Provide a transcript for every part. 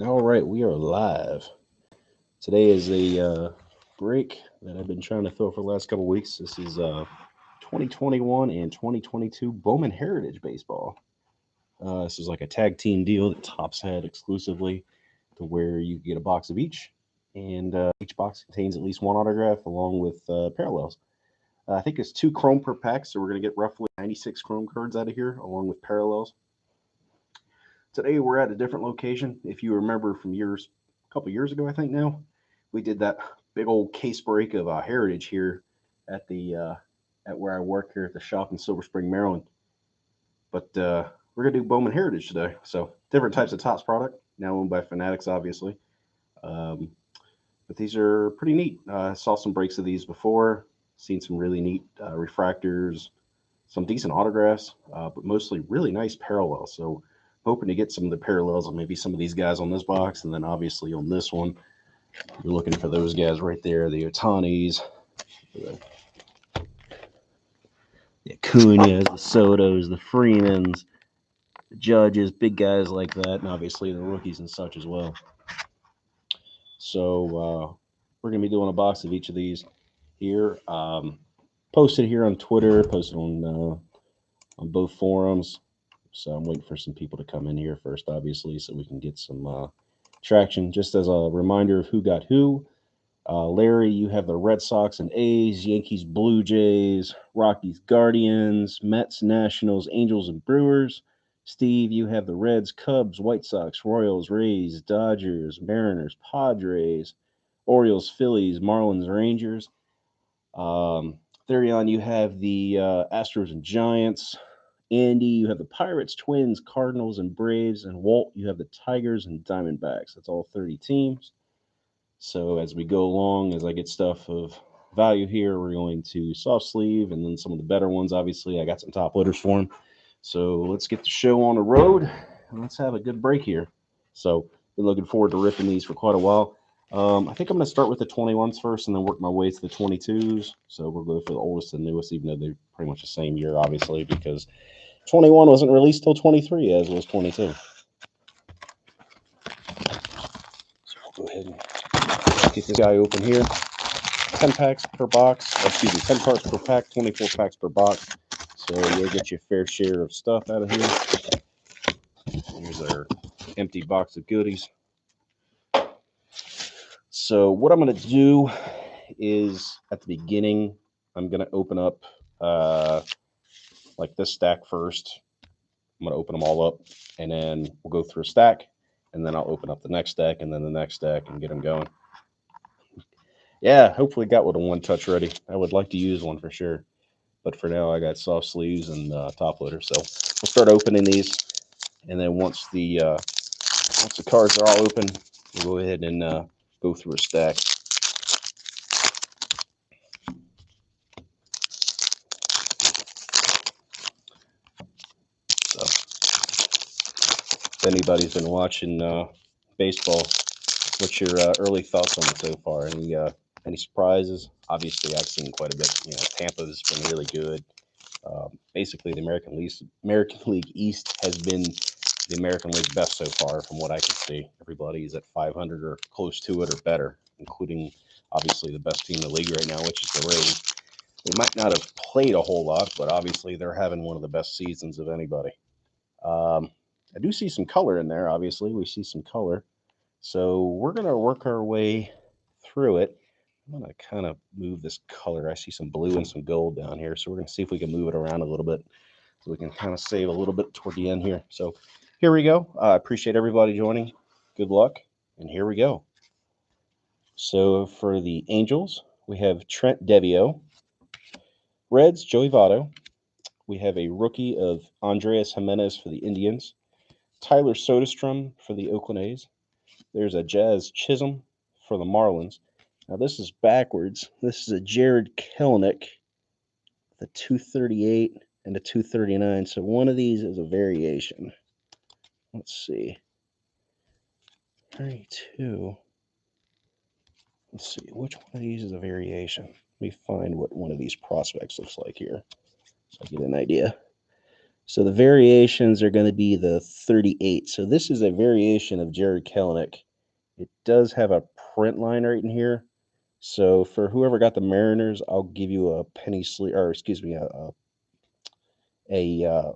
All right, we are live. Today is a break that I've been trying to fill for the last couple weeks. This is 2021 and 2022 Bowman Heritage baseball. This is like a tag team deal that Topps had exclusively, to where you get a box of each, and each box contains at least one autograph along with parallels. I think it's 2 chrome per pack, so we're going to get roughly 96 chrome cards out of here along with parallels. Today we're at a different location. If you remember from a couple years ago, I think now, we did that big old case break of Heritage here at the at where I work here at the shop in Silver Spring, Maryland. But we're gonna do Bowman Heritage today. So different types of Topps product, now owned by Fanatics, obviously. Um, but these are pretty neat. I saw some breaks of these before. Seen some really neat refractors, some decent autographs, but mostly really nice parallels. So hoping to get some of the parallels on maybe some of these guys on this box, and then obviously on this one, you're looking for those guys right there, the Otanis, the Acuñas, the Sotos, the Freemans, the Judges, big guys like that, and obviously the rookies and such as well. So we're going to be doing a box of each of these here. Posted here on Twitter, posted on both forums. So I'm waiting for some people to come in here first, obviously, so we can get some traction. Just as a reminder of who got who. Larry, you have the Red Sox and A's, Yankees, Blue Jays, Rockies, Guardians, Mets, Nationals, Angels, and Brewers. Steve, you have the Reds, Cubs, White Sox, Royals, Rays, Dodgers, Mariners, Padres, Orioles, Phillies, Marlins, Rangers. Therion, you have the Astros and Giants. Andy, you have the Pirates, Twins, Cardinals, and Braves. And Walt, you have the Tigers and Diamondbacks. That's all 30 teams. So as we go along, as I get stuff of value here, we're going to soft sleeve, and then some of the better ones, obviously, I got some top loaders for them. So let's get the show on the road, and let's have a good break here. So been looking forward to ripping these for quite a while. I think I'm going to start with the 21s first and then work my way to the 22s. So we'll go for the oldest and newest, even though they're pretty much the same year, obviously, because 21 wasn't released till 23, as was 22. So we'll go ahead and get this guy open here. 10 packs per box, 10 parts per pack, 24 packs per box. So you'll get your fair share of stuff out of here. Here's our empty box of goodies. So what I'm going to do is, at the beginning, I'm going to open up like this stack first. I'm going to open them all up, and then we'll go through a stack, and then I'll open up the next stack, and then the next stack, and get them going. Yeah, hopefully got one one touch ready. I would like to use one for sure. But for now, I got soft sleeves and top loader. So we'll start opening these, and then once the cards are all open, we'll go ahead and go through a stack. So if anybody's been watching baseball, what's your early thoughts on it so far? Any surprises? Obviously, I've seen quite a bit. Tampa's been really good. Basically, the American League East has been the American League best so far, from what I can see. Everybody's at 500 or close to it or better, including obviously the best team in the league right now, which is the Rays. They might not have played a whole lot, but obviously they're having one of the best seasons of anybody. I do see some color in there. Obviously, we see some color. So we're going to work our way through it. I'm going to kind of move this color. I see some blue and some gold down here. So we're going to see if we can move it around a little bit, so we can kind of save a little bit toward the end here. So here we go. I appreciate everybody joining. Good luck. And here we go. So for the Angels, we have Trent Devio. Reds, Joey Votto. We have a rookie of Andreas Jimenez for the Indians. Tyler Soderstrom for the Oakland A's. There's a Jazz Chisholm for the Marlins. Now this is backwards. This is a Jared Kelenic, the 238 and a 239. So one of these is a variation. Let's see. 32. Let's see. Which one of these is a variation? Let me find what one of these prospects looks like here, so I get an idea. So the variations are going to be the 38. So this is a variation of Jared Kelenic. It does have a print line right in here. So for whoever got the Mariners, I'll give you a penny sleeve, or excuse me, a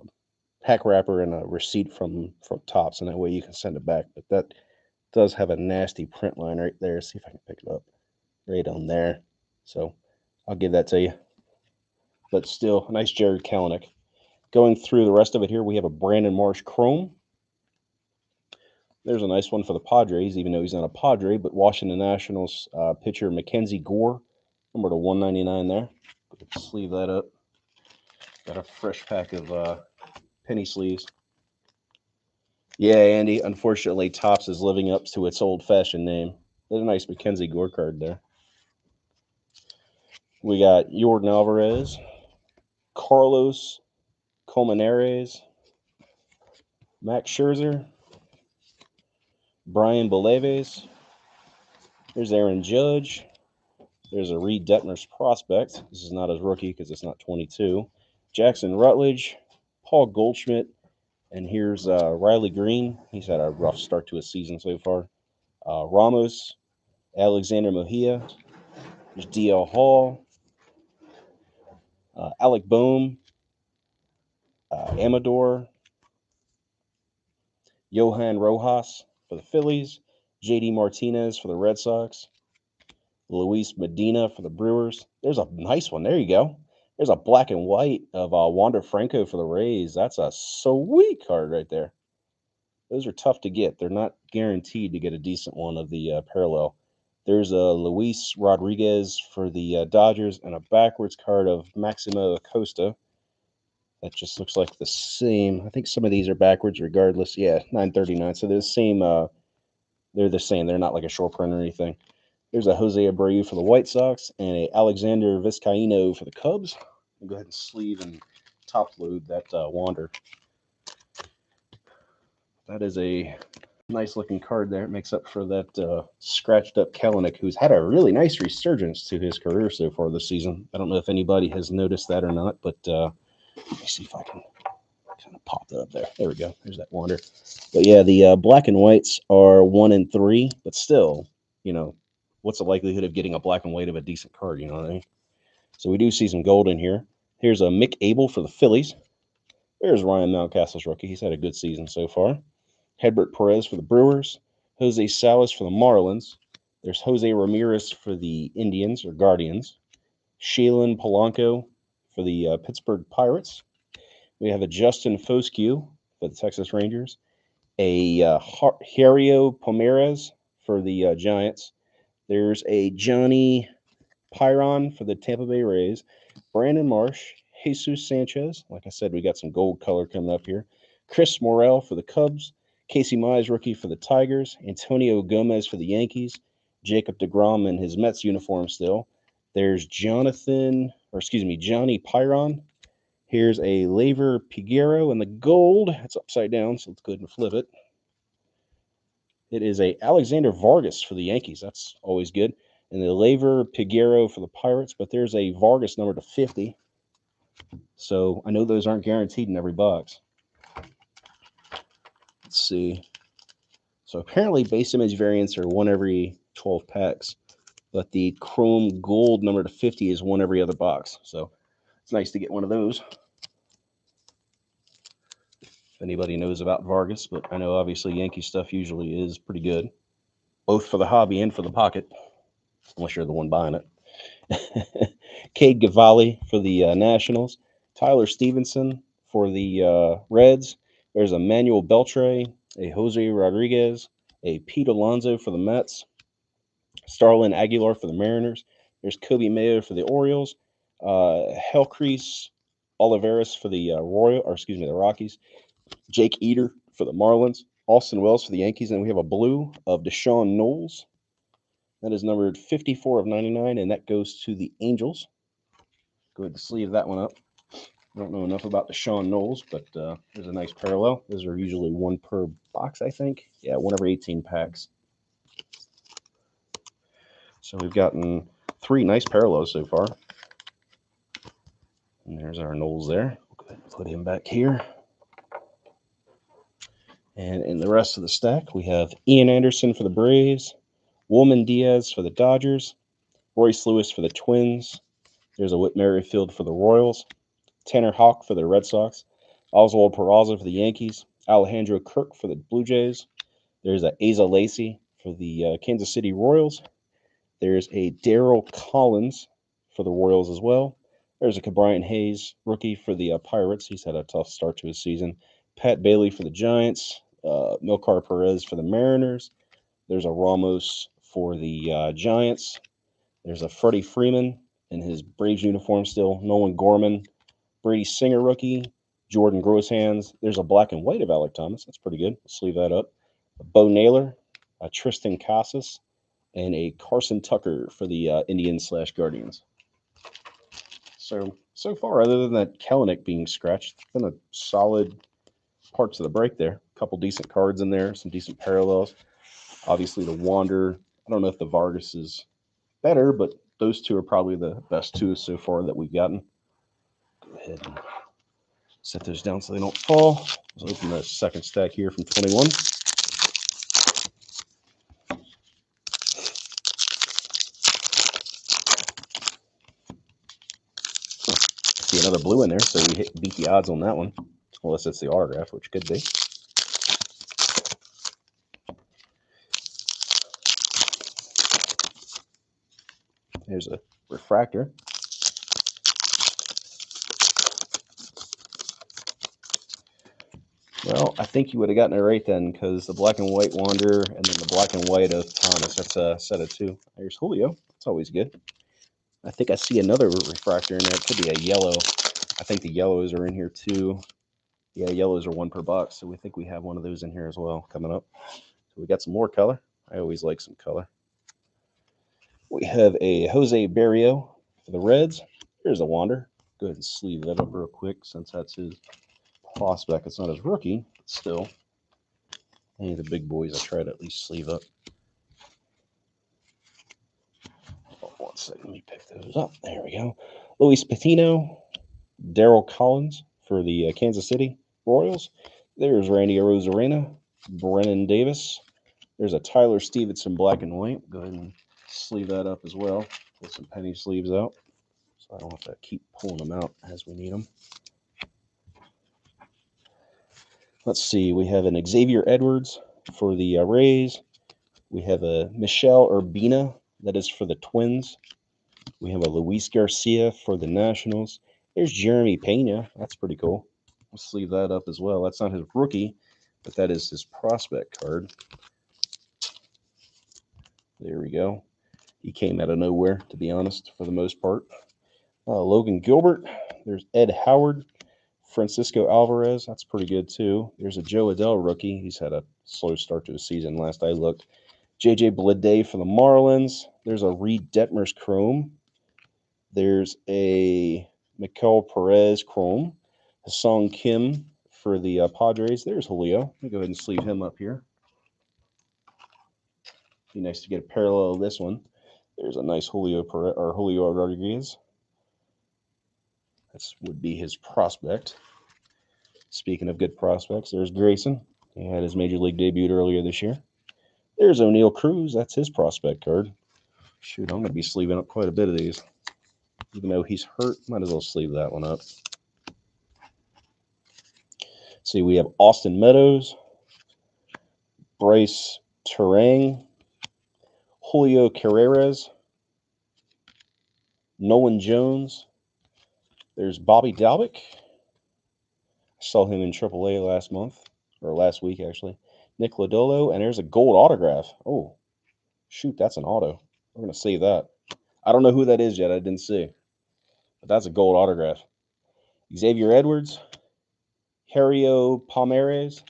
pack wrapper and a receipt from Tops, and that way you can send it back. But that does have a nasty print line right there. See if I can pick it up right on there. So I'll give that to you. But still, a nice Jared Kelenic. Going through the rest of it here, we have a Brandon Marsh Chrome. There's a nice one for the Padres, even though he's not a Padre, but Washington Nationals pitcher Mackenzie Gore, number to 199 there. Sleeve that up. Got a fresh pack of penny sleeves. Yeah, Andy, unfortunately, Topps is living up to its old-fashioned name. There's a nice Mackenzie Gore card there. We got Yordan Alvarez, Carlos Colmenares, Max Scherzer, Brian Beleves. There's Aaron Judge. There's a Reed Detmers prospect. This is not his rookie because it's not 22. Jackson Rutledge, Paul Goldschmidt, and here's Riley Green. He's had a rough start to his season so far. Ramos, Alexander Mejia, there's DL Hall, Alec Boehm, Amador, Johan Rojas for the Phillies, JD Martinez for the Red Sox, Luis Medina for the Brewers. There's a nice one. There you go. There's a black and white of Wander Franco for the Rays. That's a sweet card right there. Those are tough to get. They're not guaranteed to get a decent one of the parallel. There's a Luis Rodriguez for the Dodgers and a backwards card of Maximo Acosta. That just looks like the same. I think some of these are backwards regardless. Yeah, 939. So they're the same. They're the same. They're not like a short print or anything. There's a Jose Abreu for the White Sox and a Alexander Vizcaino for the Cubs. I'll go ahead and sleeve and top load that Wander. That is a nice looking card there. It makes up for that scratched up Kelenic, who's had a really nice resurgence to his career so far this season. I don't know if anybody has noticed that or not, but let me see if I can kind of pop that up there. There we go. There's that Wander. But yeah, the black and whites are 1 and 3, but still, what's the likelihood of getting a black and white of a decent card? You know what I mean? So we do see some gold in here. Here's a Mick Abel for the Phillies. There's Ryan Mountcastle's rookie. He's had a good season so far. Hedbert Perez for the Brewers. Jose Salas for the Marlins. There's Jose Ramirez for the Indians or Guardians. Shailen Polanco for the Pittsburgh Pirates. We have a Justin Foscue for the Texas Rangers. A Hario Pomeres for the Giants. There's a Johnny Pyron for the Tampa Bay Rays. Brandon Marsh. Jesus Sanchez. Like I said, we got some gold color coming up here. Chris Morel for the Cubs. Casey Mize, rookie for the Tigers. Antonio Gomez for the Yankees. Jacob deGrom in his Mets uniform still. There's Johnny Pyron. Here's a Laver Piguero in the gold. It's upside down, so let's go ahead and flip it. It is a Alexander Vargas for the Yankees. That's always good. And the Laver Piguero for the Pirates, but there's a Vargas number to 50. So I know those aren't guaranteed in every box. Let's see. So apparently base image variants are 1 every 12 packs, but the Chrome Gold number to 50 is 1 every other box. So it's nice to get one of those. If anybody knows about Vargas, but I know obviously Yankee stuff usually is pretty good, both for the hobby and for the pocket, unless you're the one buying it. Cade Cavalli for the Nationals. Tyler Stevenson for the Reds. There's a Manuel Beltre, a Jose Rodriguez, a Pete Alonso for the Mets. Starlin Aguilar for the Mariners. There's Kobe Mayo for the Orioles. Helcrease Olivares for the the Rockies. Jake Eater for the Marlins. Austin Wells for the Yankees. And we have a blue of Deshaun Knowles. That is numbered 54 of 99, and that goes to the Angels. Go ahead and sleeve that one up. I don't know enough about Deshaun Knowles, but there's a nice parallel. Those are usually 1 per box, I think. Yeah, 1 every 18 packs. So we've gotten 3 nice parallels so far. And there's our Knowles there. We'll go ahead and put him back here. And in the rest of the stack, we have Ian Anderson for the Braves, Woolman Diaz for the Dodgers, Royce Lewis for the Twins. There's a Whit Merrifield for the Royals, Tanner Houck for the Red Sox, Oswald Peraza for the Yankees, Alejandro Kirk for the Blue Jays. There's a Asa Lacy for the Kansas City Royals. There's a Darryl Collins for the Royals as well. There's a Ke'Bryan Hayes, rookie for the Pirates. He's had a tough start to his season. Pat Bailey for the Giants. Milcar Perez for the Mariners. There's a Ramos for the Giants. There's a Freddie Freeman in his Braves uniform still. Nolan Gorman. Brady Singer rookie. Jordan Grosshands. There's a black and white of Alec Thomas. That's pretty good. Let's leave that up. Bo Naylor. Tristan Casas. And a Carson Tucker for the Indians/Guardians. So far, other than that Kelenic being scratched, it's been a solid parts of the break there. A couple decent cards in there, some decent parallels. Obviously, the Wander. I don't know if the Vargas is better, but those two are probably the best two so far that we've gotten. Go ahead and set those down so they don't fall. Let's open the second stack here from 21. See another blue in there, so we beat the odds on that one. Unless it's the autograph, which could be. Here's a refractor. Well, I think you would have gotten it right then, because the black and white Wander and then the black and white of Thomas. That's a set of two. There's Julio. That's always good. I think I see another refractor in there. It could be a yellow. I think the yellows are in here too. Yeah, yellows are one per box, so we think we have one of those in here as well coming up. So we got some more color. I always like some color. We have a Jose Barrio for the Reds. Here's a Wander. Go ahead and sleeve that up real quick since that's his prospect. It's not his rookie, but still. Any of the big boys I try to at least sleeve up. Oh, 1 second, let me pick those up. There we go. Luis Patino, Darryl Collins for the Kansas City Royals. There's Randy Arozarena, Brennan Davis. There's a Tyler Stevenson black and white. Go ahead and sleeve that up as well. Pull some penny sleeves out so I don't have to keep pulling them out as we need them. Let's see. We have an Xavier Edwards for the Rays. We have a Michelle Urbina, that is for the Twins. We have a Luis Garcia for the Nationals. There's Jeremy Pena. That's pretty cool. We'll sleeve that up as well. That's not his rookie, but that is his prospect card. There we go. He came out of nowhere, to be honest, for the most part. Logan Gilbert. There's Ed Howard. Francisco Alvarez. That's pretty good, too. There's a Joe Adell rookie. He's had a slow start to the season last I looked. J.J. Bleday for the Marlins. There's a Reed Detmers Chrome. There's a Mikel Perez Chrome. Hassan Kim for the Padres. There's Julio. Let me go ahead and sleeve him up here. Be nice to get a parallel of this one. There's a nice Julio Rodriguez. This would be his prospect. Speaking of good prospects, there's Grayson. He had his major league debut earlier this year. There's O'Neill Cruz. That's his prospect card. Shoot, I'm going to be sleeving up quite a bit of these. Even though he's hurt, might as well sleeve that one up. See, we have Austin Meadows, Bryce Terang, Julio Carreras, Nolan Jones. There's Bobby Dalbec. I saw him in AAA last week, actually. Nick Lodolo, and there's a gold autograph. Oh, shoot, that's an auto. We're going to save that. I don't know who that is yet. I didn't see. But that's a gold autograph. Xavier Edwards, Hario Palmares.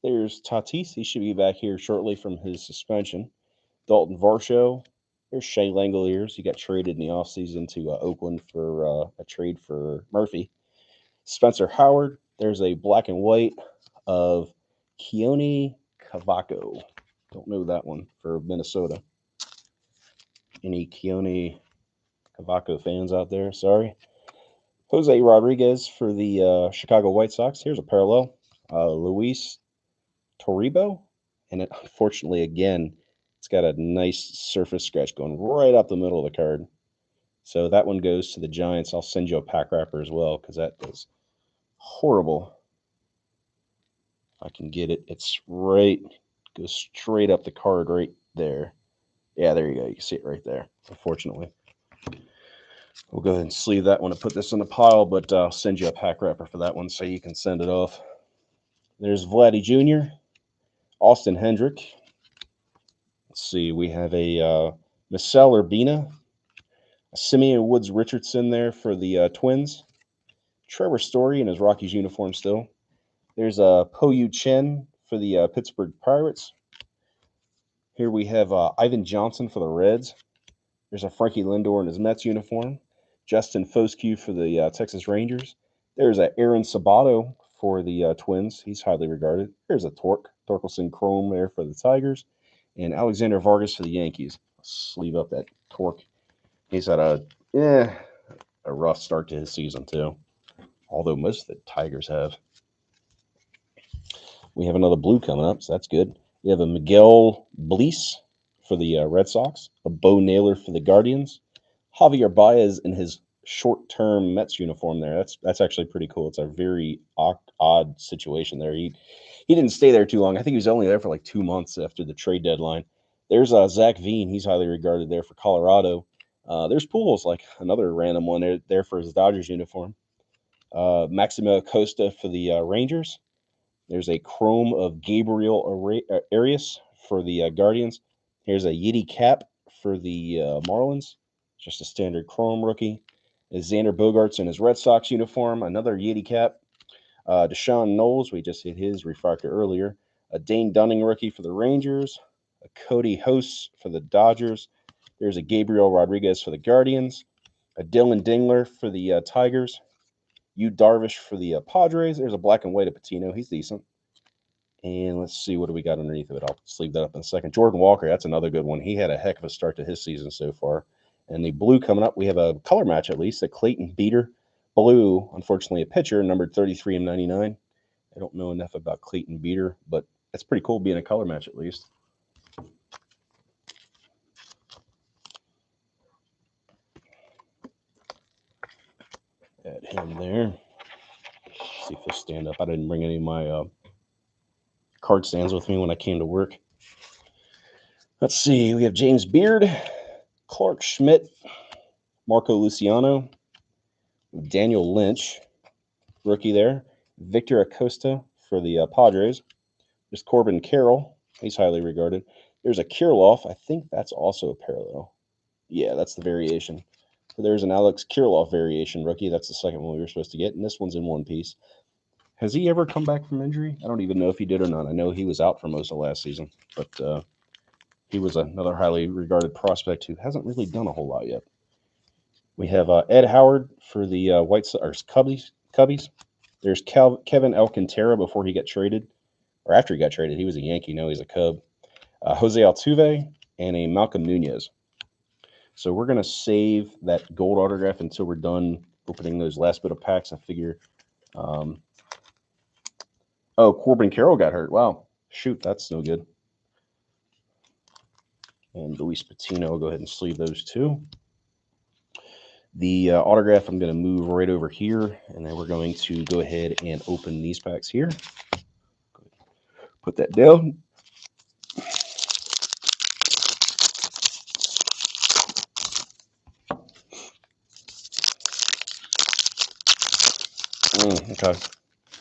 There's Tatis. He should be back here shortly from his suspension. Dalton Varsho. There's Shea Langoliers. He got traded in the offseason to Oakland for a trade for Murphy. Spencer Howard. There's a black and white of Keone Cavaco. Don't know that one for Minnesota. Any Keone Cavaco fans out there? Sorry. Jose Rodriguez for the Chicago White Sox. Here's a parallel. Luis Toribo. And it, unfortunately, again, it's got a nice surface scratch going right up the middle of the card. So that one goes to the Giants. I'll send you a pack wrapper as well because that is horrible. If I can get it. It's right, goes straight up the card right there. Yeah, there you go. You can see it right there, unfortunately. We'll go ahead and sleeve that one and put this in the pile, but I'll send you a pack wrapper for that one so you can send it off. There's Waltdii Jr., Austin Hendrick. Let's see, we have a Marcell Urbina, a Simeon Woods Richardson there for the Twins. Trevor Story in his Rockies uniform still. There's a Po-Yu Chen for the Pittsburgh Pirates. Here we have Ivan Johnson for the Reds. There's a Frankie Lindor in his Mets uniform. Justin Foscue for the Texas Rangers. There's a Aaron Sabato for the Twins. He's highly regarded. There's a Torkelson Chrome there for the Tigers. And Alexander Vargas for the Yankees. Sleeve up that Torque. He's had a rough start to his season, too. Although most of the Tigers have. We have another blue coming up, so that's good. We have a Miguel Bleis for the Red Sox. A Bo Naylor for the Guardians. Javier Baez in his short-term Mets uniform there. That's actually pretty cool. It's a very odd situation there. He didn't stay there too long. I think he was only there for like 2 months after the trade deadline. There's Zach Veen. He's highly regarded there for Colorado. There's Pujols, like another random one there for his Dodgers uniform. Maximo Acosta for the Rangers. There's a chrome of Gabriel Arias for the Guardians. Here's a Yeti cap for the Marlins. Just a standard chrome rookie. Is Xander Bogaerts in his Red Sox uniform. Another Yeti cap. Deshaun Knowles, we just hit his refractor earlier. A Dane Dunning rookie for the Rangers. A Cody Hose for the Dodgers. There's a Gabriel Rodriguez for the Guardians. A Dylan Dingler for the Tigers. Yu Darvish for the Padres. There's a black and white of Patino. He's decent. And let's see, what do we got underneath of it? I'll sleeve that up in a second. Jordan Walker, that's another good one. He had a heck of a start to his season so far. And the blue coming up, we have a color match at least, a Clayton Beater. Blue, unfortunately, a pitcher, numbered 33 and 99. I don't know enough about Clayton Beater, but it's pretty cool being a color match at least. Add him there. See if he'll stand up. I didn't bring any of my card stands with me when I came to work. Let's see. We have James Beard, Clark Schmidt, Marco Luciano, Daniel Lynch, rookie there. Victor Acosta for the Padres. There's Corbin Carroll. He's highly regarded. There's a Kirilloff. I think that's also a parallel. Yeah, that's the variation. So there's an Alex Kirilloff variation rookie. That's the second one we were supposed to get, and this one's in one piece. Has he ever come back from injury? I don't even know if he did or not. I know he was out for most of last season, but he was another highly regarded prospect who hasn't really done a whole lot yet. We have Ed Howard for the White Sox, Cubbies. There's Kevin Alcantara before he got traded, or after he got traded. He was a Yankee. Now he's a Cub. Jose Altuve and a Malcolm Nunez. So we're going to save that gold autograph until we're done opening those last bit of packs. I figure. Oh, Corbin Carroll got hurt. Wow. Shoot, that's no good. And Luis Patino, will go ahead and sleeve those two. The autograph, I'm going to move right over here, and then we're going to go ahead and open these packs here. Put that down. Okay.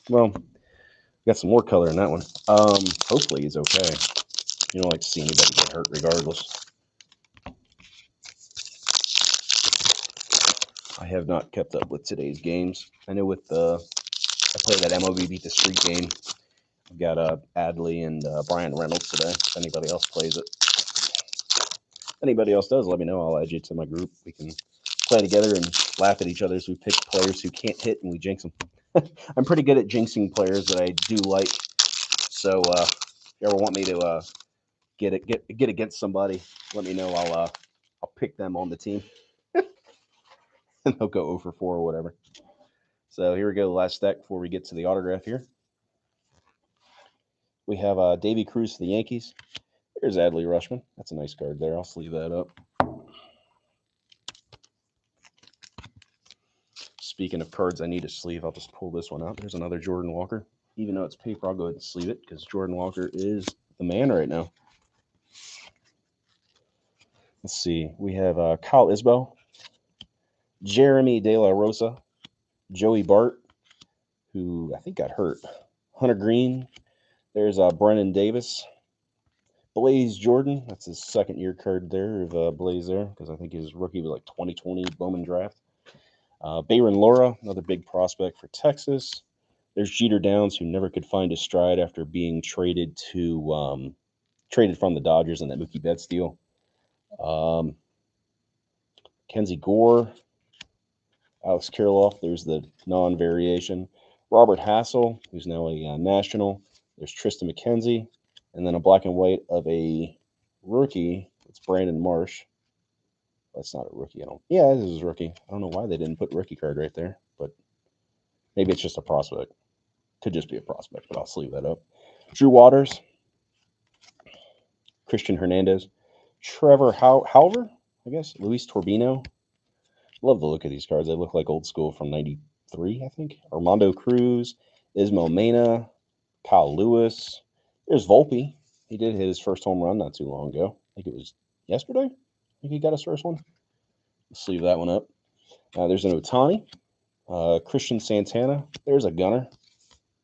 Well, got some more color in that one. Hopefully he's okay. You don't like to see anybody get hurt regardless. I have not kept up with today's games. I know with I played that MLB Beat the Street game. I've got Adley and Brian Reynolds today. If anybody else plays it. If anybody else does, let me know. I'll add you to my group. We can play together and laugh at each other as we pick players who can't hit and we jinx them. I'm pretty good at jinxing players that I do like. So if you ever want me to get against somebody, let me know. I'll pick them on the team. And they'll go 0-4 or whatever. So here we go, the last stack before we get to the autograph here. We have Davey Cruz for the Yankees. There's Adley Rushman. That's a nice card there. I'll sleeve that up. Speaking of cards I need to sleeve, I'll just pull this one out. There's another Jordan Walker. Even though it's paper, I'll go ahead and sleeve it because Jordan Walker is the man right now. Let's see. We have Kyle Isbell, Jeremy De La Rosa, Joey Bart, who I think got hurt, Hunter Green. There's Brennan Davis, Blaze Jordan. That's his second-year card there of Blaze there because I think his rookie was like 2020 Bowman draft. Bayron Lora, another big prospect for Texas. There's Jeter Downs, who never could find his stride after being traded from the Dodgers in that Mookie Betts deal. Kenzie Gore, Alex Kirilloff. There's the non-variation. Robert Hassel, who's now a National. There's Tristan McKenzie. And then a black and white of a rookie. It's Brandon Marsh. That's not a rookie. Yeah, this is a rookie. I don't know why they didn't put rookie card right there, but maybe it's just a prospect. Could just be a prospect, but I'll sleeve that up. Drew Waters, Christian Hernandez, Trevor Hauver, I guess, Luis Turbino. Love the look of these cards. They look like old school from 93, I think. Armando Cruz, Ismael Mena, Kyle Lewis. There's Volpe. He did hit his first home run not too long ago. I think it was yesterday. I think he got his first one. Let's sleeve that one up. There's an Ohtani, Christian Santana. There's a Gunner.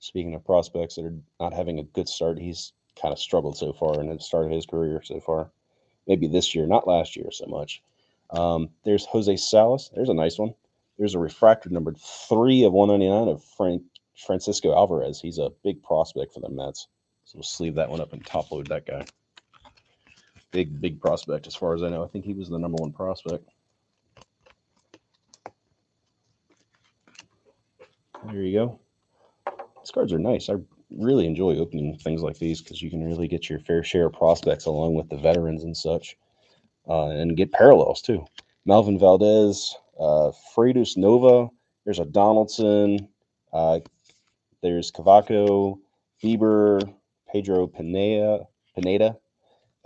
Speaking of prospects that are not having a good start, he's kind of struggled so far in the start of his career so far. Maybe this year, not last year so much. There's Jose Salas. There's a nice one. There's a refractor numbered 3 of 199 of Francisco Alvarez. He's a big prospect for the Mets. So we'll sleeve that one up and top load that guy. Big prospect as far as I know. I think he was the number 1 prospect. There you go. These cards are nice. I really enjoy opening things like these because you can really get your fair share of prospects along with the veterans and such, and get parallels too. Melvin Valdez, Freudis Nova. There's a Donaldson. There's Cavaco, Bieber, Pedro Pineda,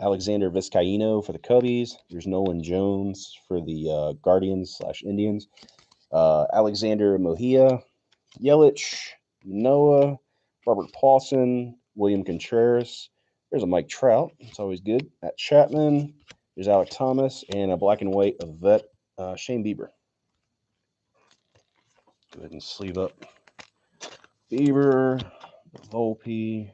Alexander Vizcaíno for the Cubbies. There's Nolan Jones for the Guardians/Indians. Alexander Mejia, Yelich, Noah, Robert Paulson, William Contreras. There's a Mike Trout. It's always good. Matt Chapman. There's Alec Thomas and a black and white of vet Shane Bieber. Go ahead and sleeve up Bieber, Volpe,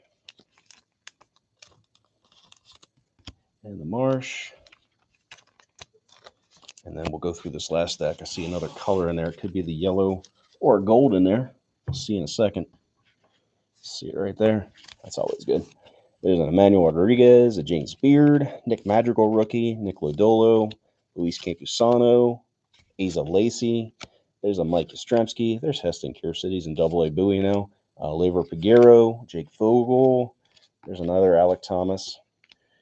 and the Marsh. And then we'll go through this last stack. I see another color in there. It could be the yellow or gold in there. We'll see in a second. See it right there. That's always good. There's an Emmanuel Rodriguez, a James Beard, Nick Madrigal rookie, Nick Lodolo, Luis Campusano, Asa Lacey. There's a Mike Yastrzemski. There's Heston Kiercities and Double A Bowie now. Lever Peguero, Jake Vogel. There's another Alec Thomas,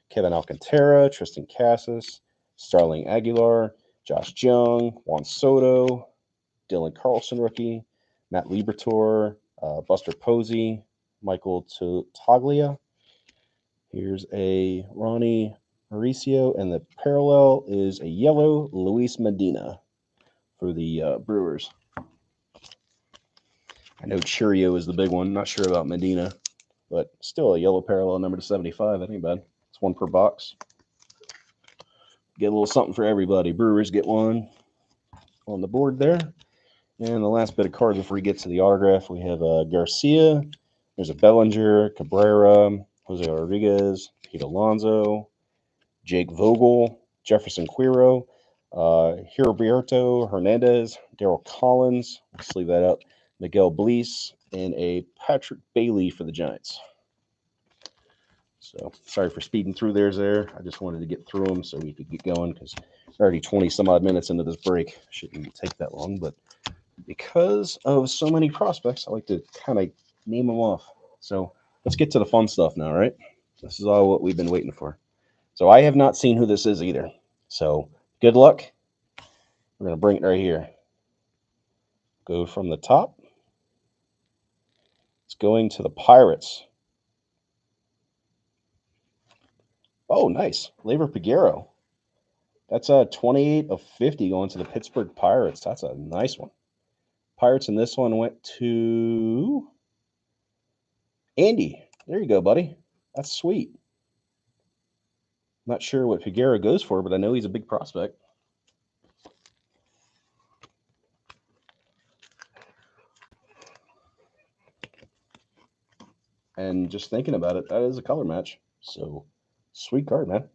Kevin Alcantara, Tristan Cassis, Starling Aguilar, Josh Jung, Juan Soto, Dylan Carlson rookie, Matt Liberatore, Buster Posey, Michael Toglia. Here's a Ronnie Mauricio, and the parallel is a yellow Luis Medina for the Brewers. I know Cheerio is the big one. Not sure about Medina, but still a yellow parallel number to 75. That ain't bad. It's 1 per box. Get a little something for everybody. Brewers get one on the board there. And the last bit of cards before we get to the autograph, we have Garcia. There's a Bellinger, Cabrera, Jose Rodriguez, Pete Alonso, Jake Vogel, Jefferson Quiro, Heriberto Hernandez, Darryl Collins. Let's leave that up. Miguel Bleis, and a Patrick Bailey for the Giants. So sorry for speeding through there. I just wanted to get through them so we could get going because we're already 20 some odd minutes into this break. Shouldn't take that long, but because of so many prospects, I like to kind of name them off. So let's get to the fun stuff now, right? This is all what we've been waiting for. So I have not seen who this is either. So good luck. We're going to bring it right here. Go from the top. It's going to the Pirates. Oh, nice. Labor Piguero. That's a 28 of 50 going to the Pittsburgh Pirates. That's a nice one. Pirates in this one went to Andy. There you go, buddy. That's sweet. Not sure what Piguero goes for, but I know he's a big prospect. And just thinking about it, that is a color match. So, sweet card, man.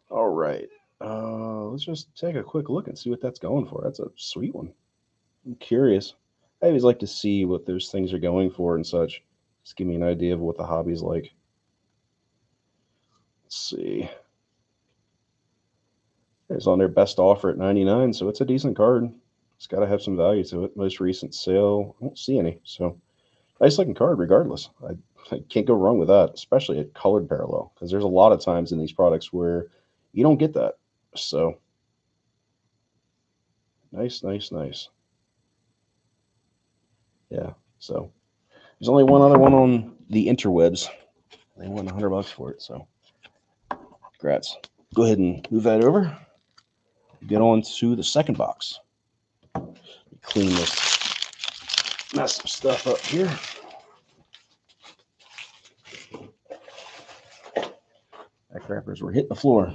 All right. Let's just take a quick look and see what that's going for. That's a sweet one. I'm curious. I always like to see what those things are going for and such. Just give me an idea of what the hobby's like. Let's see. It's on their best offer at 99, so it's a decent card. It's got to have some value to it. Most recent sale, I don't see any. So, nice looking card regardless. I can't go wrong with that, especially a colored parallel, because there's a lot of times in these products where you don't get that. So, nice. Yeah, so there's only one other one on the interwebs. They won $100 for it, so congrats. Go ahead and move that over. Get on to the second box. Clean this mess of stuff up here. Back wrappers were hitting the floor.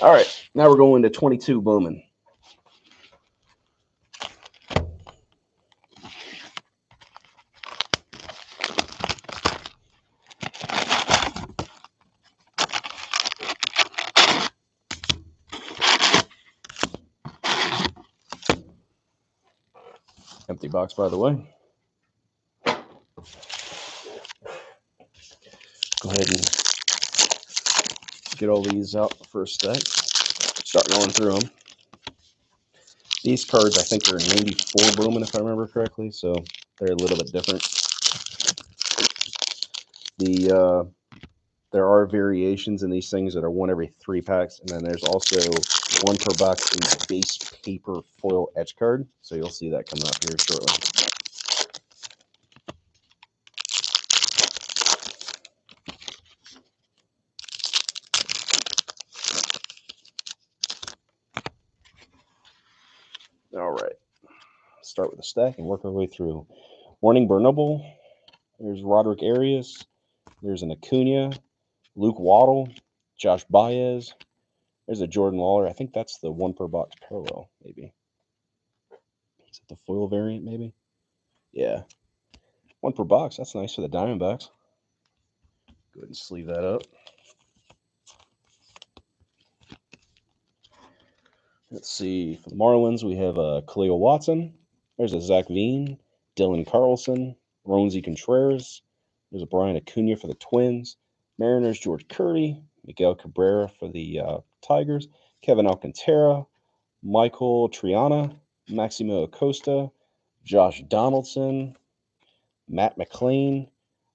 All right, now we're going to 22 Bowman. Empty box, by the way. Go ahead and get all these out the first stack. Start going through them. These cards, I think, are 94 Bowman, if I remember correctly, so they're a little bit different. There are variations in these things that are one every 3 packs, and then there's also one per box in base paper foil etch card. So you'll see that coming up here shortly. All right, start with the stack and work our way through. Warning Burnable. There's Roderick Arias. There's an Acuna, Luke Waddle, Josh Baez. There's a Jordan Lawler. I think that's the one per box parallel, maybe. Is it the foil variant, maybe? Yeah. One per box. That's nice for the Diamondbacks. Go ahead and sleeve that up. Let's see. For the Marlins, we have Khalil Watson. There's a Zach Veen, Dylan Carlson, Ronzi Contreras. There's a Brian Acuna for the Twins. Mariners, George Curry. Miguel Cabrera for the Tigers. Kevin Alcantara. Michael Triana. Maximo Acosta. Josh Donaldson. Matt McLean.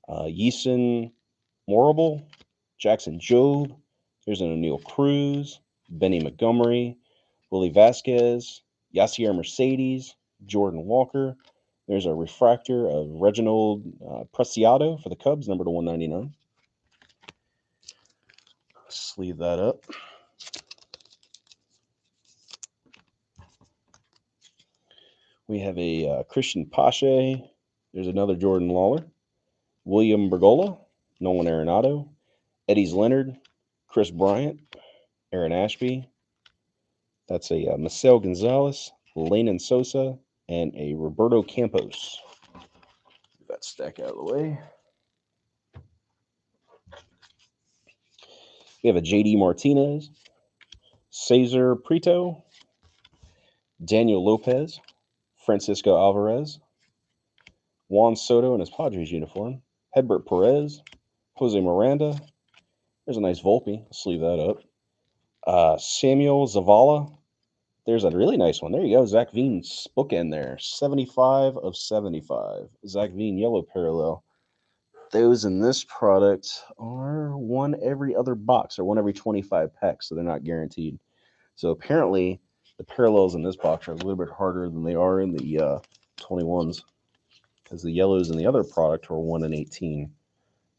Yeason Morrible. Jackson Jobe. There's an O'Neill Cruz. Benny Montgomery. Willie Vasquez, Yasier Mercedes, Jordan Walker. There's a refractor of Reginald Preciado for the Cubs, number to 199. Sleeve that up. We have a Christian Pache. There's another Jordan Lawler. William Bergola, Nolan Arenado, Eddie's Leonard, Chris Bryant, Aaron Ashby. That's a Marcel Gonzalez, Lenin Sosa, and a Roberto Campos. Get that stack out of the way. We have a J.D. Martinez, Cesar Prieto, Daniel Lopez, Francisco Alvarez, Juan Soto in his Padres uniform, Hedbert Perez, Jose Miranda. There's a nice Volpe. I'll sleeve that up. Samuel Zavala. There's a really nice one. There you go. Zach Veen's bookend there. 75 of 75. Zach Veen yellow parallel. Those in this product are one every other box or one every 25 packs, so they're not guaranteed. So apparently the parallels in this box are a little bit harder than they are in the 21s, because the yellows in the other product are 1 in 18.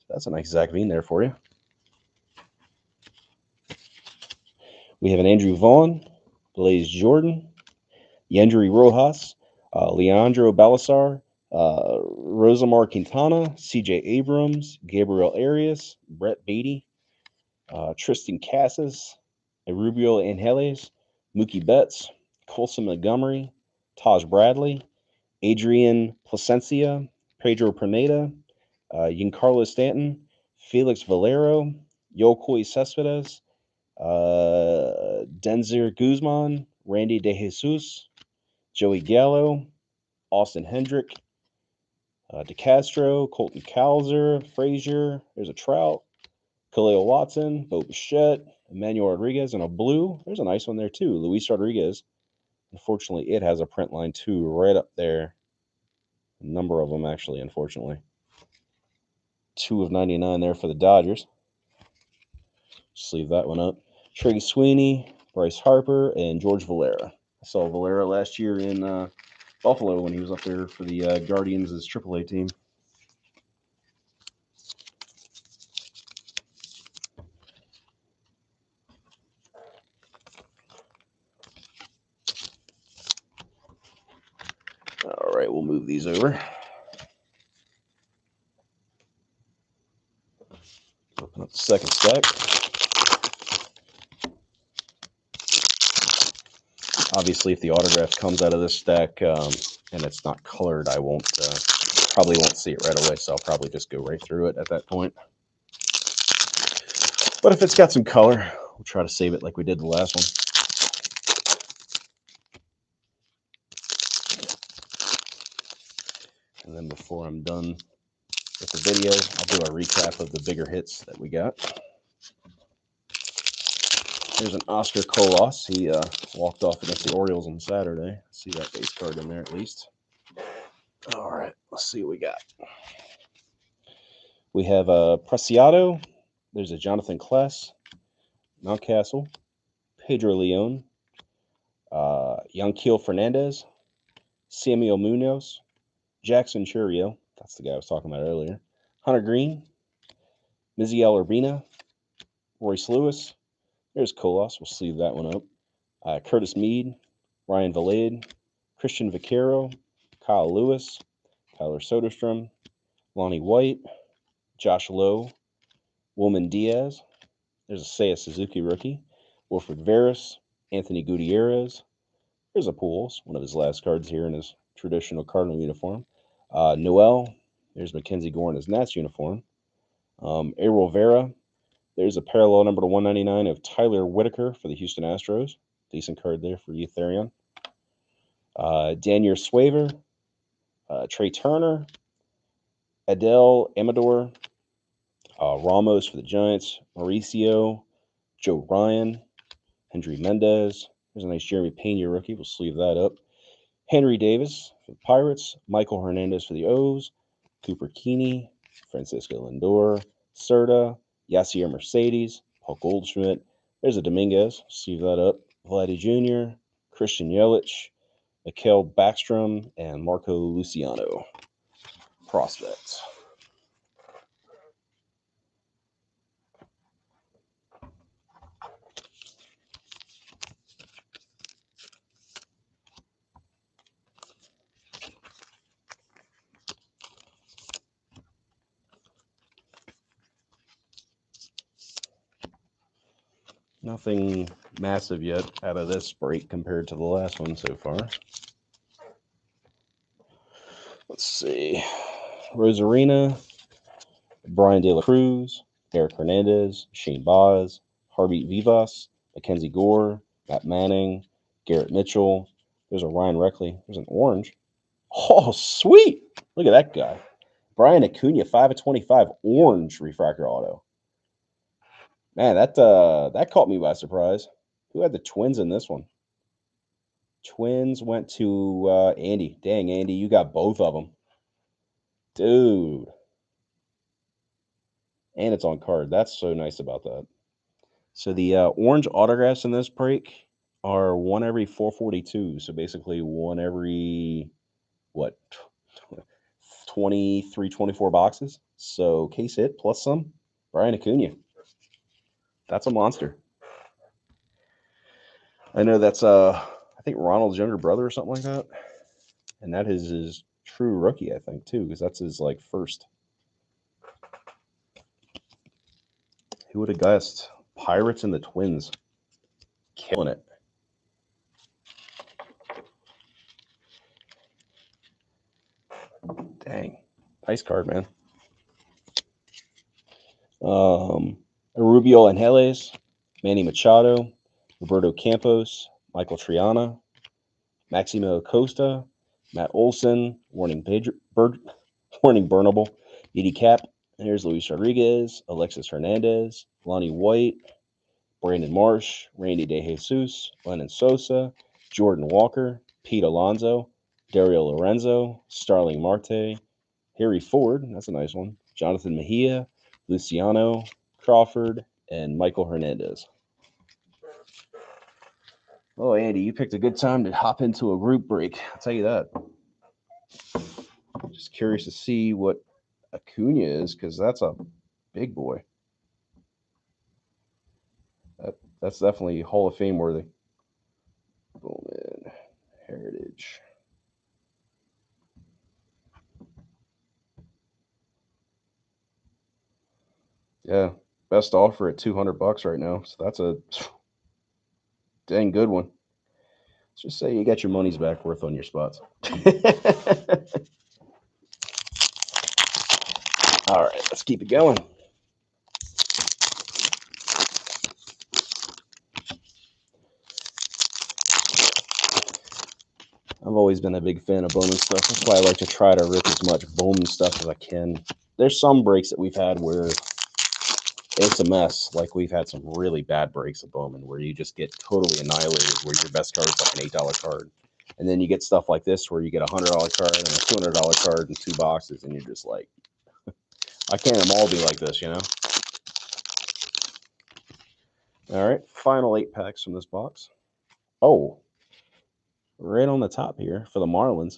That's a nice Zach Veen there for you. We have an Andrew Vaughn, Blaze Jordan, Yendry Rojas, Leandro Balasar, Rosamar Quintana, CJ Abrams, Gabriel Arias, Brett Beatty, Tristan Cassis, Rubio Angeles, Mookie Betts, Colson Montgomery, Taj Bradley, Adrian Placencia, Pedro Pineda, Giancarlo Stanton, Felix Valero, Yokoi Cespedes, Denzer Guzman, Randy De Jesus, Joey Gallo, Austin Hendrick, DeCastro, Colton Cowser, Frazier. There's a Trout, Khalil Watson, Bo Bichette, Emmanuel Rodriguez, and a blue. There's a nice one there too, Luis Rodriguez. Unfortunately, it has a print line too right up there. A number of them actually, unfortunately. 2 of 99 there for the Dodgers. Just leave that one up. Trey Sweeney, Bryce Harper, and George Valera. I saw Valera last year in Buffalo when he was up there for the Guardians' AAA team. All right, we'll move these over. Open up the second stack. Obviously, if the autograph comes out of this stack and it's not colored, I probably won't see it right away, so I'll probably just go right through it at that point. But if it's got some color, we'll try to save it like we did the last one. And then before I'm done with the video, I'll do a recap of the bigger hits that we got. There's an Oscar Colas. He walked off against the Orioles on Saturday. See that base card in there at least. All right, let's see what we got. We have a Preciado. There's a Jonathan Klass, Mountcastle, Pedro Leon, Yanquiel Fernandez, Samuel Munoz, Jackson Churio. That's the guy I was talking about earlier. Hunter Green, Miziel Urbina, Royce Lewis. There's Colas. We'll sleeve that one up. Curtis Mead, Ryan Valade, Christian Vaquero, Kyle Lewis, Tyler Soderstrom, Lonnie White, Josh Lowe, Woman Diaz. There's a Seiya Suzuki rookie. Wilfred Veras, Anthony Gutierrez. There's a Pujols, one of his last cards here in his traditional Cardinal uniform. Noel. There's Mackenzie Gore in his Nats uniform. Errol Vera. There's a parallel number to 199 of Tyler Whitaker for the Houston Astros. Decent card there for you, Therion. Daniel Swaver, Trey Turner, Adele Amador, Ramos for the Giants, Mauricio, Joe Ryan, Henry Mendez. There's a nice Jeremy Pena rookie. We'll sleeve that up. Henry Davis for the Pirates, Michael Hernandez for the O's, Cooper Keeney, Francisco Lindor, Serta, Yasier Mercedes, Paul Goldschmidt. There's a Dominguez. Sleeve that up. Vladdy Jr., Christian Yelich, Mikael Backstrom, and Marco Luciano. Prospects. Nothing massive yet out of this break compared to the last one so far. Let's see. Rosarina, Brian De La Cruz, Eric Hernandez, Shane Baz, Harbeat Vivas, Mackenzie Gore, Matt Manning, Garrett Mitchell. There's a Ryan Reckley. There's an orange. Oh, sweet. Look at that guy. Brian Acuna, 5 of 25, orange refractor auto. Man, that caught me by surprise. Who had the Twins in this one? Twins went to Andy. Dang, Andy, you got both of them. Dude. And it's on card. That's so nice about that. So the orange autographs in this break are 1 every 442. So basically 1 every, what, 23, 24 boxes. So case hit plus some. Brian Acuna. That's a monster. I know that's I think Ronald's younger brother or something like that. And that is his true rookie, I think, too, because that's his like first. Who would have guessed? Pirates and the Twins. Killing it. Dang. Nice card, man. Rubio Angeles, Manny Machado, Roberto Campos, Michael Triana, Maximo Acosta, Matt Olson, Warning Burnable, Edie Cap. Here's Luis Rodriguez, Alexis Hernandez, Lonnie White, Brandon Marsh, Randy DeJesus, Lennon Sosa, Jordan Walker, Pete Alonso, Dario Lorenzo, Starling Marte, Harry Ford, that's a nice one, Jonathan Mejia, Luciano, Crawford, and Michael Hernandez. Oh, Andy, you picked a good time to hop into a group break. I'll tell you that. Just curious to see what Acuna is, because that's a big boy. That's definitely Hall of Fame worthy. Bowman Heritage. Yeah, best offer at $200 right now. So that's a dang good one. Let's just say you got your money's back worth on your spots. All right, let's keep it going. I've always been a big fan of Bowman stuff. That's why I like to try to rip as much Bowman stuff as I can. There's some breaks that we've had where it's a mess. Like we've had some really bad breaks of Bowman where you just get totally annihilated, where your best card is like an $8 card. And then you get stuff like this where you get a $100 card and a $200 card in 2 boxes, and you're just like, I can't them all be like this, you know? All right, final 8 packs from this box. Oh, right on the top here for the Marlins,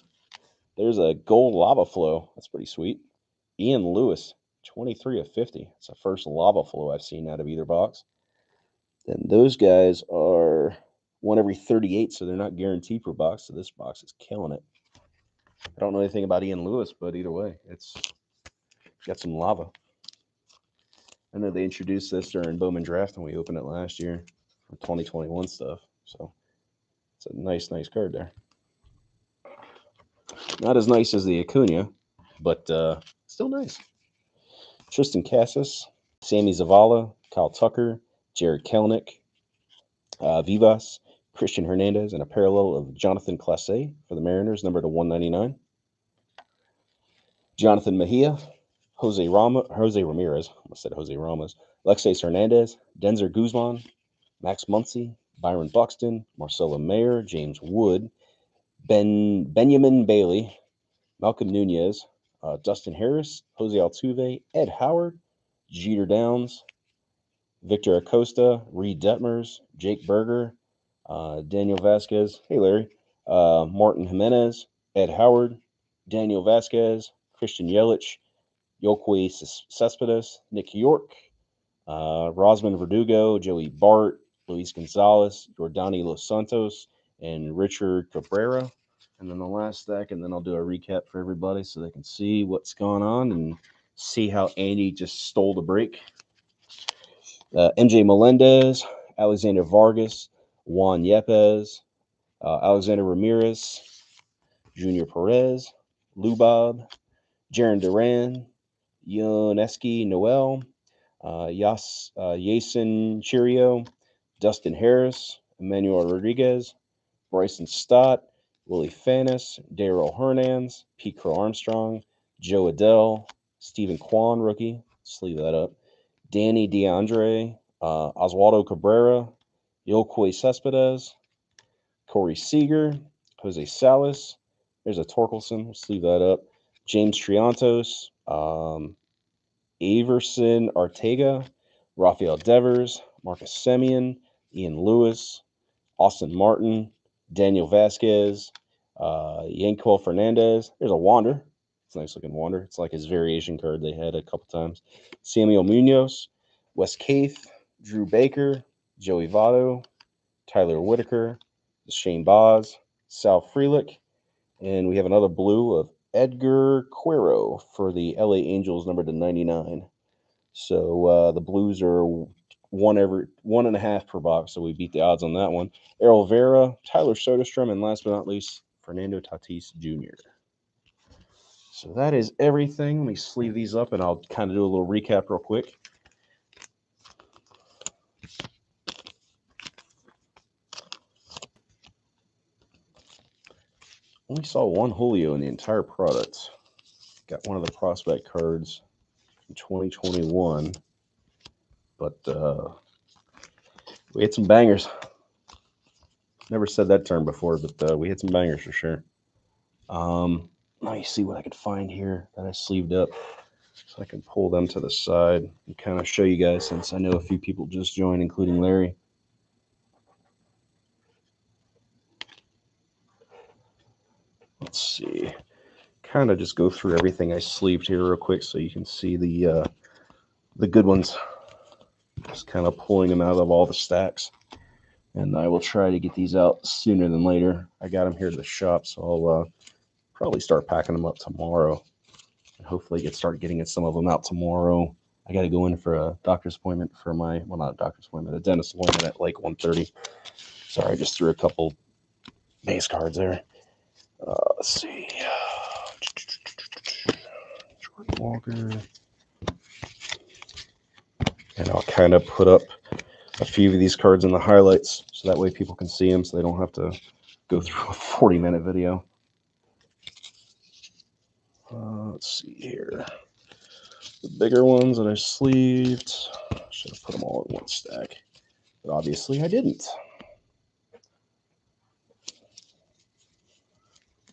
there's a gold lava flow. That's pretty sweet. Ian Lewis, 23 of 50. It's the first lava flow I've seen out of either box. And those guys are 1 every 38, so they're not guaranteed per box. So this box is killing it. I don't know anything about Ian Lewis, but either way, it's got some lava. I know they introduced this during Bowman Draft when we opened it last year for 2021 stuff. So it's a nice card there. Not as nice as the Acuna, but still nice. Tristan Casas, Sammy Zavala, Kyle Tucker, Jared Kelenic, Vivas, Christian Hernandez, and a parallel of Jonathan Clase for the Mariners, number to 199. Jonathan Mejia, Jose Ramirez, I said Jose Ramos, Alexis Hernandez, Denzer Guzman, Max Muncy, Byron Buxton, Marcelo Mayer, James Wood, Benjamin Bailey, Malcolm Nunez, Dustin Harris, Jose Altuve, Ed Howard, Jeter Downs, Victor Acosta, Reed Detmers, Jake Berger, Daniel Vasquez, hey Larry, Martin Jimenez, Ed Howard, Daniel Vasquez, Christian Yelich, Yoquay Cespedes, Nick York, Rosman Verdugo, Joey Bart, Luis Gonzalez, Jordani Los Santos, and Richard Cabrera. And then the last stack, and then I'll do a recap for everybody so they can see what's going on and see how Andy just stole the break. MJ Melendez, Alexander Vargas, Juan Yepes, Alexander Ramirez, Junior Perez, Lubob, Jaron Duran, Yoneski Noel, Yasin Chirio, Dustin Harris, Emmanuel Rodriguez, Bryson Stott, Willie Fanis, Darrell Hernandez, Pete Crow Armstrong, Joe Adell, Stephen Kwan, rookie, sleeve that up, Danny DeAndre, Oswaldo Cabrera, Yoquay Cespedes, Corey Seager, Jose Salas, there's a Torkelson, we'll sleeve that up, James Triantos, Averson Arteaga, Rafael Devers, Marcus Semien, Ian Lewis, Austin Martin, Daniel Vasquez, Yankel Fernandez. There's a Wander. It's a nice looking Wander. It's like his variation card they had a couple times. Samuel Munoz, Wes Keith, Drew Baker, Joey Votto, Tyler Whitaker, Shane Baz, Sal Frelick, and we have another blue of Edgar Quero for the LA Angels, number to 99. So the Blues are 1.5 per box, so we beat the odds on that one. Errol Vera, Tyler Soderstrom, and last but not least, Fernando Tatis Jr. So that is everything. Let me sleeve these up, and I'll kind of do a little recap real quick. Only saw one Julio in the entire product. Got one of the prospect cards in 2021, but we had some bangers. Never said that term before, but we had some bangers for sure. Let me see what I could find here that I sleeved up, so I can pull them to the side and kind of show you guys, since I know a few people just joined, including Larry. Let's see. Kind of just go through everything I sleeved here real quick so you can see the good ones. Just kind of pulling them out of all the stacks. And I will try to get these out sooner than later. I got them here at the shop, so I'll probably start packing them up tomorrow. And hopefully start getting some of them out tomorrow. I got to go in for a doctor's appointment for not a doctor's appointment, a dentist appointment at like 1:30. Sorry, I just threw a couple base cards there. Let's see. Jordan Walker. And I'll kind of put up a few of these cards in the highlights, so that way people can see them, so they don't have to go through a 40-minute video. Let's see here. The bigger ones that I sleeved, should have put them all in one stack, but obviously I didn't.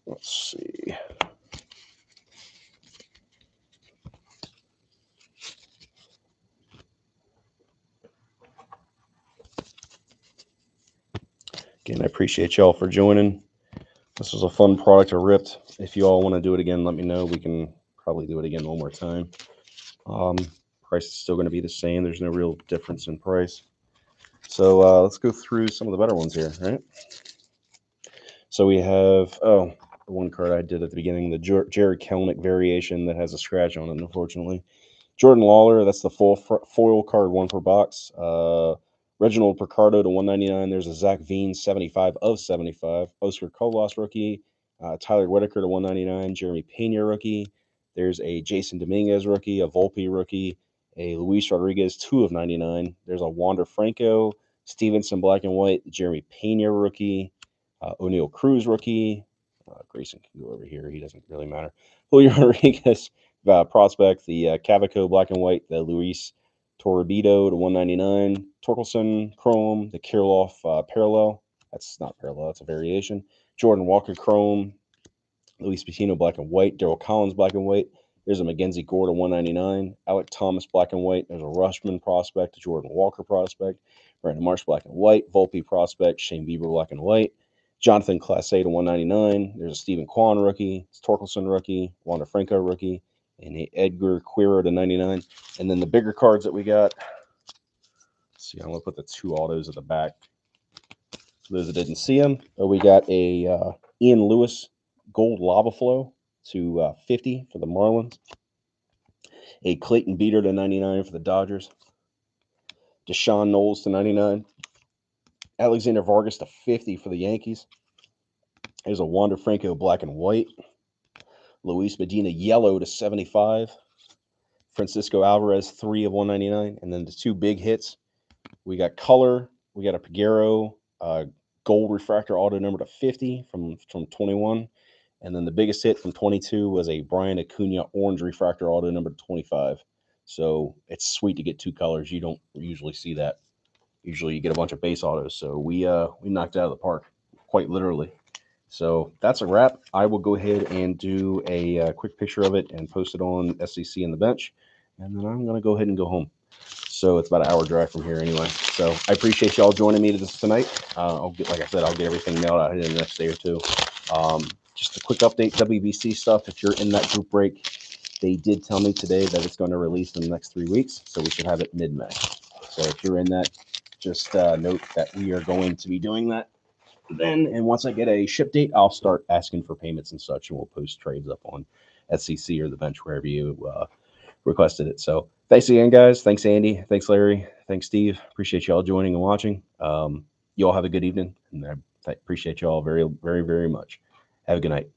Let's see. Again, I appreciate y'all for joining. This was a fun product I ripped. If you all want to do it again, let me know. We can probably do it again one more time. Price is still going to be the same. There's no real difference in price. So let's go through some of the better ones here, right? So we have, the one card I did at the beginning, the Jared Kelenic variation that has a scratch on it, unfortunately. Jordan Lawler, that's the full foil card, 1 per box. Reginald Picardo to 199. There's a Zach Veen 75 of 75. Oscar Colas rookie. Tyler Whitaker to 199. Jeremy Pena rookie. There's a Jason Dominguez rookie, a Volpe rookie, a Luis Rodriguez 2 of 99. There's a Wander Franco, Stevenson black and white, Jeremy Pena rookie, O'Neill Cruz rookie. Grayson can go over here. He doesn't really matter. Julio Rodriguez prospect, the Cavaco black and white, the Luis Torbido to 199. Torkelson Chrome, the Kirilloff parallel. That's not parallel, that's a variation. Jordan Walker Chrome, Luis Patino black and white, Darryl Collins black and white. There's a Mackenzie Gore to 199. Alec Thomas black and white. There's a Rushman prospect, a Jordan Walker prospect. Brandon Marsh black and white. Volpe prospect, Shane Bieber black and white. Jonathan Class A to 199. There's a Stephen Kwan rookie. It's Torkelson rookie. Wander Franco rookie. And a Edgar Quero to 99. And then the bigger cards that we got. Let's see, I'm going to put the 2 autos at the back. For those that didn't see them, we got a Ian Lewis Gold Lava Flow to 50 for the Marlins. A Clayton Beater to 99 for the Dodgers. Deshaun Knowles to 99. Alexander Vargas to 50 for the Yankees. There's a Wander Franco black and white. Luis Medina yellow to 75. Francisco Alvarez 3 of 199. And then the 2 big hits. We got color. We got a Peguero gold refractor auto number to 50 from 21. And then the biggest hit from 22 was a Brian Acuna orange refractor auto number 25. So it's sweet to get 2 colors. You don't usually see that. Usually you get a bunch of base autos. So we knocked it out of the park, quite literally. So that's a wrap. I will go ahead and do a quick picture of it and post it on SCC in the bench. And then I'm going to go ahead and go home. So it's about an hour drive from here anyway. So I appreciate y'all joining me tonight. Like I said, I'll get everything mailed out here in the next day or 2. just a quick update, WBC stuff. If you're in that group break, they did tell me today that it's going to release in the next 3 weeks, so we should have it mid-May. So if you're in that, just note that we are going to be doing that then. And once I get a ship date, I'll start asking for payments and such, and we'll post trades up on SCC or the bench, wherever you requested it. So thanks again, guys. Thanks, Andy. Thanks, Larry. Thanks, Steve. Appreciate you all joining and watching. You all have a good evening, and I appreciate you all very, very, very much. Have a good night.